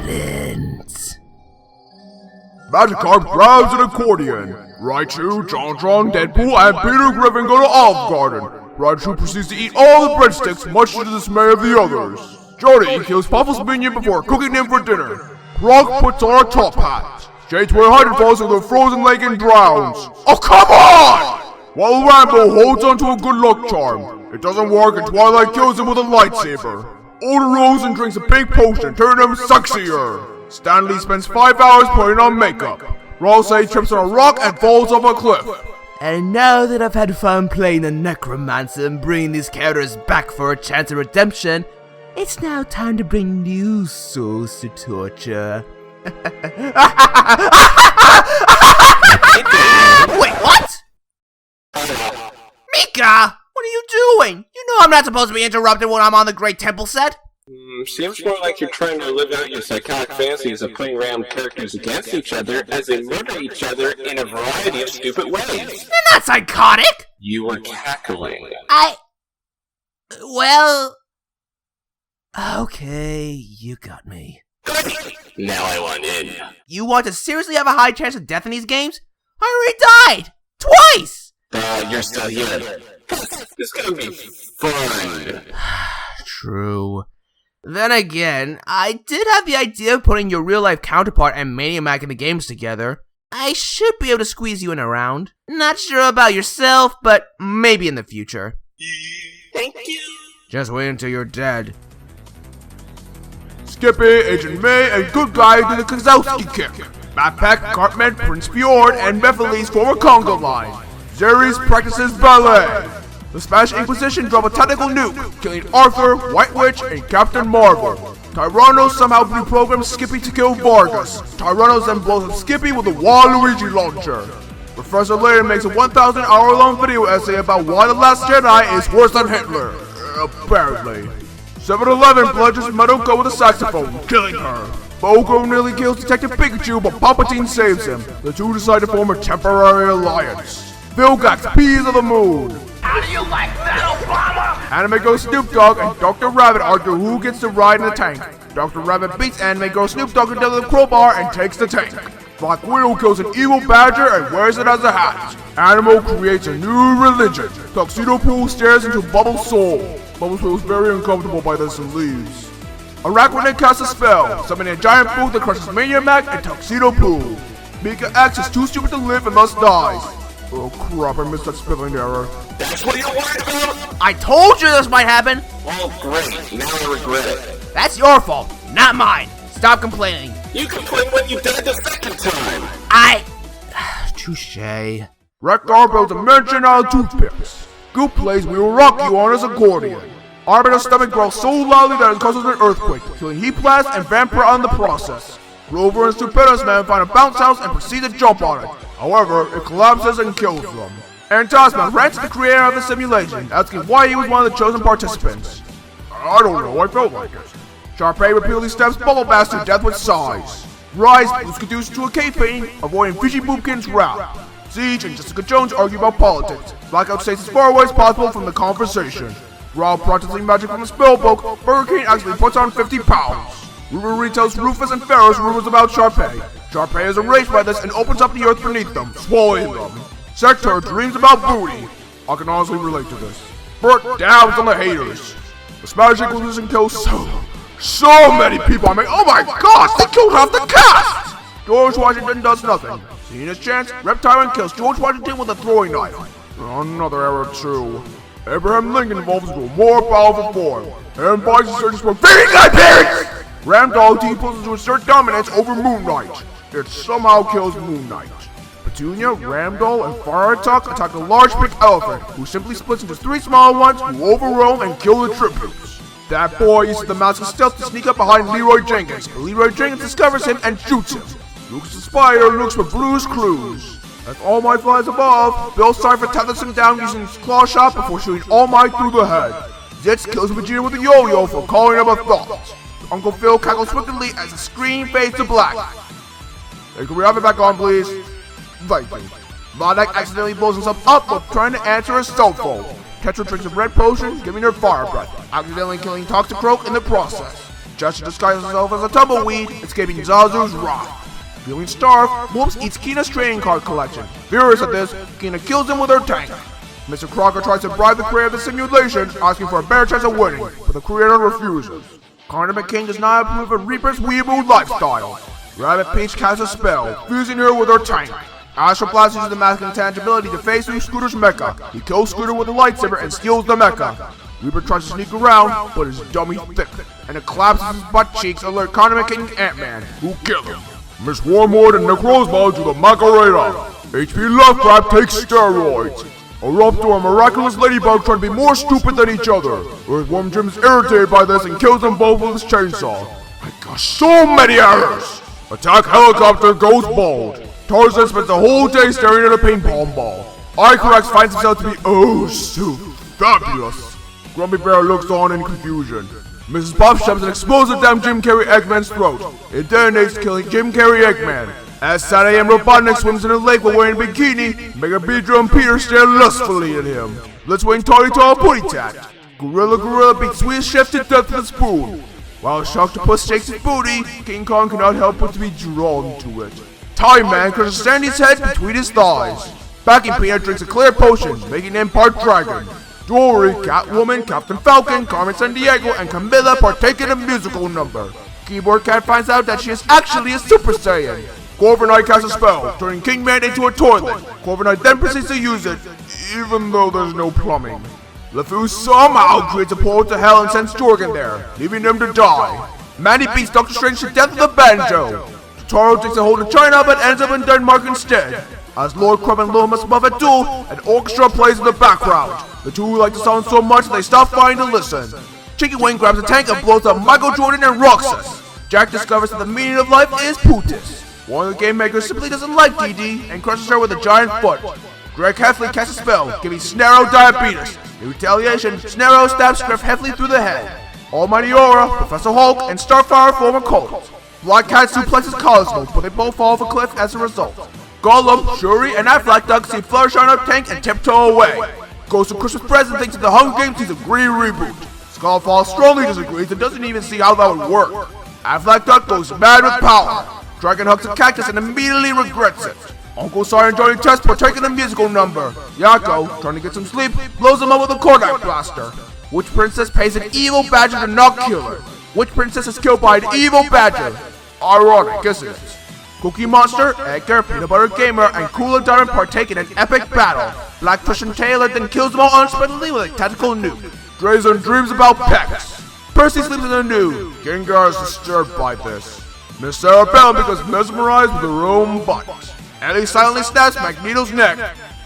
Excellent. Magikarp grabs an accordion. Raichu, John, Deadpool, and Peter Griffin go to Olive Garden. Raichu proceeds to eat all the breadsticks, much to the dismay of the others. Jody kills Puffle's minion before cooking him for dinner. Brock puts on a top hat. J-Toy Hydra falls into the frozen lake and drowns. Oh, come on! While Rambo holds onto a good luck charm. It doesn't work and Twilight kills him with a lightsaber. Older Rosen drinks a pink potion, turning him sexier. Stanley spends 5 hours putting on makeup. Ralsei trips on a rock and falls off a cliff. And now that I've had fun playing the Necromancer and bringing these characters back for a chance of redemption, it's now time to bring new souls to torture. Wait, what? Mika! What are you doing? You know I'm not supposed to be interrupted when I'm on the Great Temple set. Seems more like you're trying to live out your psychotic fantasies of putting random characters against each other as they murder each other in a variety of stupid ways. They're not psychotic! You were cackling. Well... Okay, you got me. Now I want in. You want to seriously have a high chance of death in these games? I already died! Twice! You're still here. It's gonna be fun. True. Then again, I did have the idea of putting your real-life counterpart and Maniac in the games together. I should be able to squeeze you in a round. Not sure about yourself, but maybe in the future. Thank you. Just wait until you're dead. Skippy, Agent May, and Good Guy do the Kozowski kick. Backpack, Cartman, Prince Fjord, and Mephiles form a conga line. Zeres practices ballet. The Spanish Inquisition drop a tactical nuke, killing Arthur, White Witch, and Captain Marvel. Tyrannos somehow reprograms Skippy to kill Vargas. Tyrannos then blows up Skippy with a Waluigi launcher. Professor Layton makes a 1,000-hour-long video essay about why The Last Jedi is worse than Hitler. Apparently. 7-Eleven bludgeons Madoka with a saxophone, killing her. Bogo nearly kills Detective Pikachu, but Palpatine saves him. The two decide to form a temporary alliance. Vilgax, Peas of the Moon. How do you like that, Obama? Anime Ghost Snoop Dogg and Dr. Rabbit argue who gets to ride in the tank. Dr. Rabbit beats Anime Ghost Snoop Dogg until the crowbar and takes the tank. Black Widow kills an evil badger and wears it as a hat. Animal creates a new religion. Tuxedo Pool stares into Bubble's soul. Bubbles feels very uncomfortable by this and leaves. Arachnid casts a spell, summoning a giant boot that crushes Maniac and Tuxedo Pool. Mika X is too stupid to live and thus dies. Oh crap, I missed that spelling error. That's what you're worried about? I told you this might happen! Oh great, now I regret it. That's your fault, not mine. Stop complaining. You complained when you died the second time. Touché. Rekgar builds a mansion out of toothpicks. Goop plays We Will Rock You on his accordion. Arbiter's stomach growls so loudly that it causes an earthquake, killing Heat Blast and Vampire in the process. Grover and Stupendous Man find a bounce house and proceed to jump on it. However, it collapses and kills them. And Taskman rants to the creator of the simulation, asking why he was one of the chosen participants. I don't know, I felt like it. Sharpay repeatedly stabs Bubble Bass to death with sighs. Rise moves Caduce to a cave painting, avoiding Fiji Boopkin's wrath. Siege and Jessica Jones argue about politics. Blackout stays as far away as possible from the conversation. While practicing magic from a spell book, Burger King actually puts on 50 pounds. Ruber retells Rufus and Pharaoh's rumors about Sharpay. Sharpay is enraged by this and opens up the earth beneath them, swallowing them. Sector dreams about booty. I can honestly relate to this. Bert dabs on the haters. The Spanish Inquisition kills so many people. I mean, oh my gosh, they killed half the cast! George Washington does nothing. Seeing his chance, Reptile kills George Washington with a throwing knife. Another error too. Abraham Lincoln evolves into a more powerful form, and Bison searches for very good parents! Ramdog deepulls to assert dominance over Moon Knight. It somehow kills Moon Knight. Petunia, Ramdol, and Faratuk attack a large pink elephant, who simply splits into 3 small ones who overwhelm and kill the tributes. That boy uses the mask of stealth to sneak up behind Leroy Jenkins, but Leroy Jenkins discovers him and shoots him. Lucas the Spider looks for Blue's Clues. As All Might flies above, Bill Cipher tethers him down using his claw shot before shooting All Might through the head. Zitz kills Vegeta with a yo-yo for calling him a thought. Uncle Phil cackles wickedly as the screen fades to black. Hey, can we have it back on, please? Thank you. Modak accidentally blows himself up while trying to answer his cell phone. Tetra drinks a red potion, giving her fire breath, accidentally killing Toxicroak in the process. Jester disguises herself as a tumbleweed, escaping Zazu's wrath. Feeling starved, Whoops eats Keena's trading card collection. Furious at this, Keena kills him with her tank. Mr. Crocker tries to bribe the creator of the simulation, asking for a better chance of winning, but the creator refuses. Condiment King does not approve of Reaper's weeaboo lifestyle. Rabbit Peach casts a spell, fusing her with her tank. Astro Blast uses the mask intangibility to face through Scooter's mecha. He kills Scooter with a lightsaber and steals the mecha. Reaper tries to sneak around, but his dummy thick, and it collapses his butt cheeks, alert Condiment King Ant-Man, who kills him. Miss Wormwood and Necrozma to the Macarena. HP Lovecraft takes steroids. Eruptor and Miraculous Ladybug try to be more stupid than each other. Earthworm Jim is irritated by this and kills them both with his chainsaw. I got so many errors! Attack Helicopter goes bald. Tarzan spends the whole day staring at a paintball ball. Icorax finds himself to be oh so fabulous. Grumpy Bear looks on in confusion. Mrs. Pop shoves an explosive down Jim Carrey Eggman's throat. It detonates, killing Jim Carrey Eggman. As Sad AM Robotnik swims in a lake while wearing a bikini, Mega Beedra and Peter stare lustfully at him. Blitzwing Toddy Tall Putty Tat. Gorilla beats Sweet Chef to death with a spoon. While Sharktopus shakes his booty, King Kong cannot help but to be drawn to it. Time Man crushes Sandy's head between his thighs. Backing Peanut drinks a clear potion, making him part dragon. Dory, Catwoman, Captain Falcon, Carmen Sandiego, and Camilla partake in a musical number. Keyboard Cat finds out that she is actually a Super Saiyan. Corviknight casts a spell, turning King Man into a toilet. Corviknight then proceeds to use it, even though there's no plumbing. LeFou somehow creates a portal to hell and sends Jorgen there, leaving him to die. Mandy beats Doctor Strange to death with a banjo. Totoro takes a hold of China but ends up in Denmark instead. As Lord Crumb and Luma Muff a duel, an orchestra plays in the background. The two like the sound so much they stop fighting to listen. Chicken Wing grabs a tank and blows up Michael Jordan and Roxas. Jack discovers that the meaning of life is putis. One of the game makers simply doesn't like DD and crushes her with a giant foot. Greg Heffley casts a spell, giving Snarrow diabetes. In retaliation, Snarrow stabs Griff Heffley through the head. Almighty Aura, Professor Hulk, and Starfire form a cult. Black Cat suplexes Cosmos, but they both fall off a cliff as a result. Gollum, Shuri, and Affleck Duck see Flourish on her tank and tiptoe away. Goes to Christmas Present thinks that the Hunger Games needs a green reboot. Skullfall strongly disagrees and doesn't even see how that would work. Affleck Duck goes mad with power. Dragon hugs a cactus and immediately regrets it. Uncle Sar and Johnny Test partake in the musical number. Yakko, trying to get some sleep, blows him up with a Kodak blaster. Which princess pays an evil badger to not kill her? Which princess is killed by an evil badger? Ironic, isn't it? Cookie Monster, Edgar, Peanut Butter Gamer, and Cooler Diamond partake in an epic battle. Black Christian Taylor then kills them all unexpectedly with a tactical nuke. Drazen dreams about Pex. Percy sleeps in a nude. Gengar is disturbed by this. Miss Sarah Bell becomes mesmerized with her own butt. Ellie silently snaps Magneto's neck.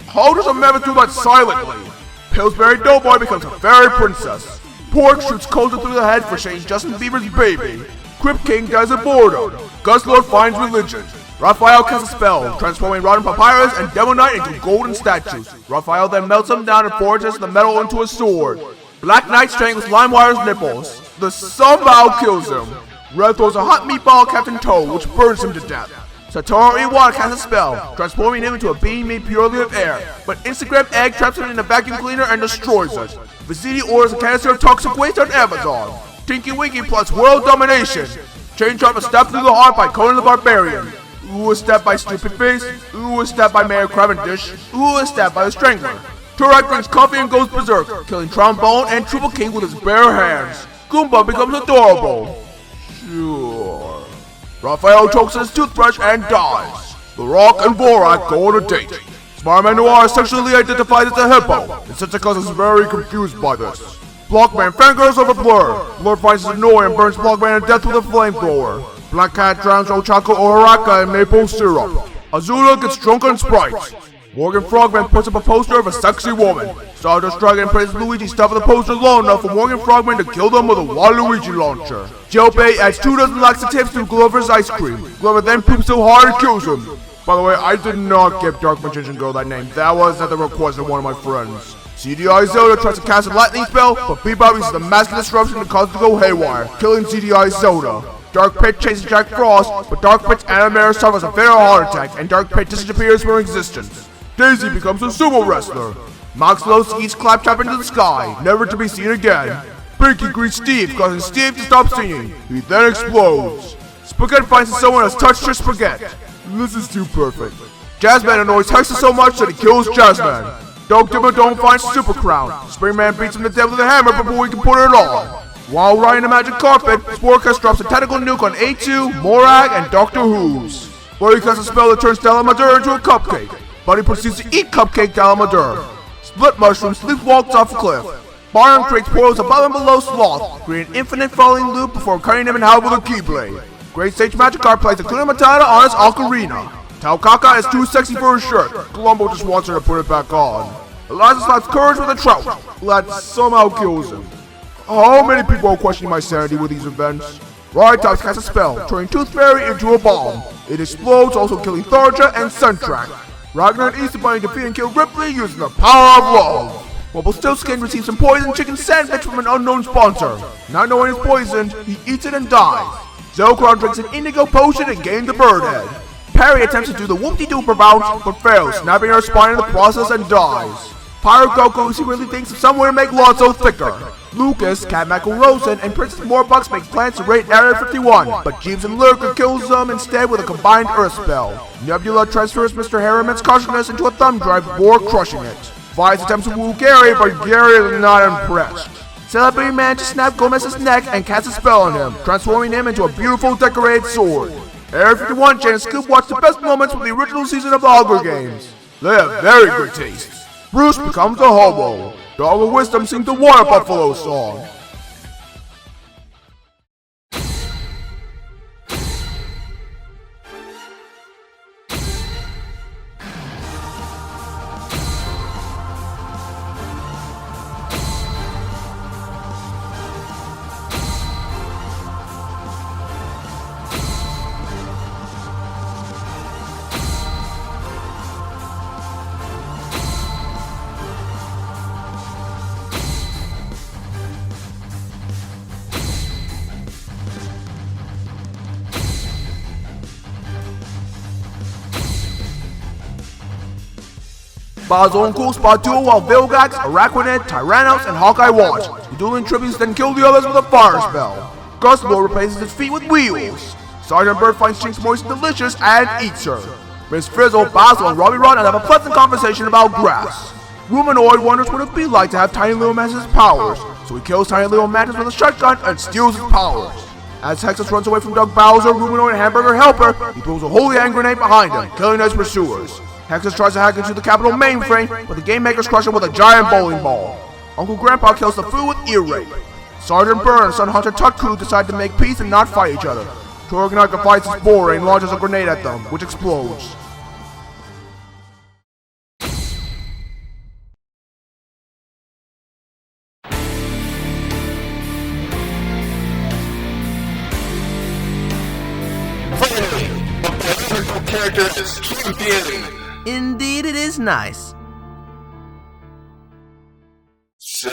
How does a mammoth do that silently? Pillsbury Doughboy becomes a fairy princess. Pork shoots Coulter through the head for shaking Justin Bieber's baby. Crypt King dies of boredom. Gus Lord finds religion. Raphael casts a spell, transforming Rotten Papyrus and Devil Knight into golden statues. Raphael then melts them down and forges the metal into a sword. Black Knight strangles Limewire's nipples. This somehow kills him. Red throws a hot meatball at Captain Toad, which burns him to death. Satoru Iwata casts a spell, transforming him into a being made purely of air, but Instagram Egg traps him in a vacuum cleaner and destroys it. Visiti orders a canister of toxic waste on Amazon. Tinky Winky plots world domination. Chain Chomp is stabbed through the heart by Conan the Barbarian. Who was stabbed by Stupid Face? Who was stabbed by Mayor Cavendish? Who was stabbed by the Strangler? Turok drinks coffee and goes berserk, killing Trombone and Triple King with his bare hands. Goomba becomes adorable. Sure. Raphael chokes on his toothbrush and dies. The Rock and Borak go on a date. Spider-Man Noir sexually identifies as a hippo, and Sitacus is very confused by this. Blockman fangirls over Blur. Blur finds it annoying and burns Blockman to death with a flamethrower. Black Cat drowns Ochako Oharaka in maple syrup. Azula gets drunk on Sprite. Morgan Frogman puts up a poster of a sexy woman. Stardust Dragon praises Luigi stuffing the poster long enough for Morgan Frogman to kill them with a Waluigi launcher. Jelbei adds 2 dozen laxatives to Glover's ice cream. Glover then poops so hard it kills him. By the way, I did not give Dark Magician Girl that name. That was at the request of one of my friends. CDI Zelda tries to cast a lightning spell, but Bebop uses the massive disruption to cause it to go haywire, killing CDI Zelda. Dark Pit chases Jack Frost, but Dark Pit's Animator suffers a fatal heart attack, and Dark Pit disappears from existence. Daisy becomes a sumo wrestler. Max Los eats Claptrap into the sky, never to be seen again. Pinky greets Steve, causing Steve to stop singing. He then explodes. Spaghetti finds that someone has touched her spaghetti. This is too perfect. Jazzman annoys Hexer so much that he kills Jazzman. Dog Dimmadome finds Super Crown. Springman beats him to death with a hammer before he can put it on. While riding the magic carpet, Sporcus drops a tentacle nuke on A2, Morag, and Doctor Who's. Buddy casts a spell that turns Dalamadur into a cupcake. Buddy proceeds to eat Cupcake Dalamadur. Split Mushroom sleepwalks off a cliff. Barnum creates portals above and below Sloth, creating an infinite falling loop before cutting him in half with a Keyblade. Great Sage Magikarp plays a Kuna Matata on his ocarina. Taukaka is too sexy for his shirt. Columbo just wants her to put it back on. Eliza slaps Courage with a trout. That somehow kills him. How many people are questioning my sanity with these events? Rhytops casts a spell, turning Tooth Fairy into a bomb. It explodes, also killing Tharja and Suntrack. Ragnar and Easter Bunny defeat and kill Ripley using the power of love. Rumpelstiltskin receives some poisoned chicken sandwich from an unknown sponsor. Not knowing it's poisoned, he eats it and dies. Zelkron drinks an indigo potion and gains a bird head. Perry attempts to do the whoop-de-dooper bounce, but fails, snapping her spine in the process and dies. Pyro Goku secretly thinks of some way to make Lotso thicker. Lucas, Cat Rosen, and Princess Morbucks make plans to raid Area 51, but Jeeves and Lurker kills them instead with a combined Earth spell. Nebula transfers Mr. Harriman's consciousness into a thumb drive before crushing it. Vice attempts to woo Gary, but Gary is not impressed. Celebrity manages to snap Gomez's neck and casts a spell on him, transforming him into a beautiful decorated sword. Area 51 Jen and Scoop watch the best moments from the original season of the Hunger Games. They have very good taste. Bruce becomes a hobo. Dog of Wisdom sings the Water Buffalo song. Basil and Cool spot duel while Vilgax, Araquanid, Tyrannos, and Hawkeye watch. The dueling tributes then kill the others with a fire spell. Gustlord replaces his feet with wheels. Sergeant Bird finds Jinx moist and delicious and eats her. Miss Frizzle, Basil, and Robbie run and have a pleasant conversation about grass. Rumanoid wonders what it'd be like to have Tiny Little Mantis' powers, so he kills Tiny Little Mantis with a shotgun and steals his powers. As Hexus runs away from Doug Bowser, Rumanoid and Hamburger Helper, he throws a holy hand grenade behind him, killing his pursuers. Hexus tries to hack into the Capitol mainframe, but the game makers crush him with a giant bowling ball. Uncle Grandpa kills the fool with ear rape. Sergeant Byrne and Son Hunter Tutku decide to make peace and not fight each other. Torganaka fights his boar and launches a grenade at them, which explodes. Finally, a biographical character is champion! Indeed, it is nice. So,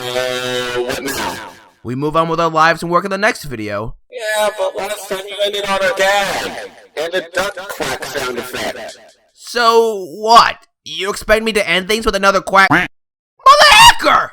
what now? We move on with our lives and work in the next video. Yeah, but last time you ended on a gag, and a duck quack sound effect. So what? You expect me to end things with another quack? Mother hacker!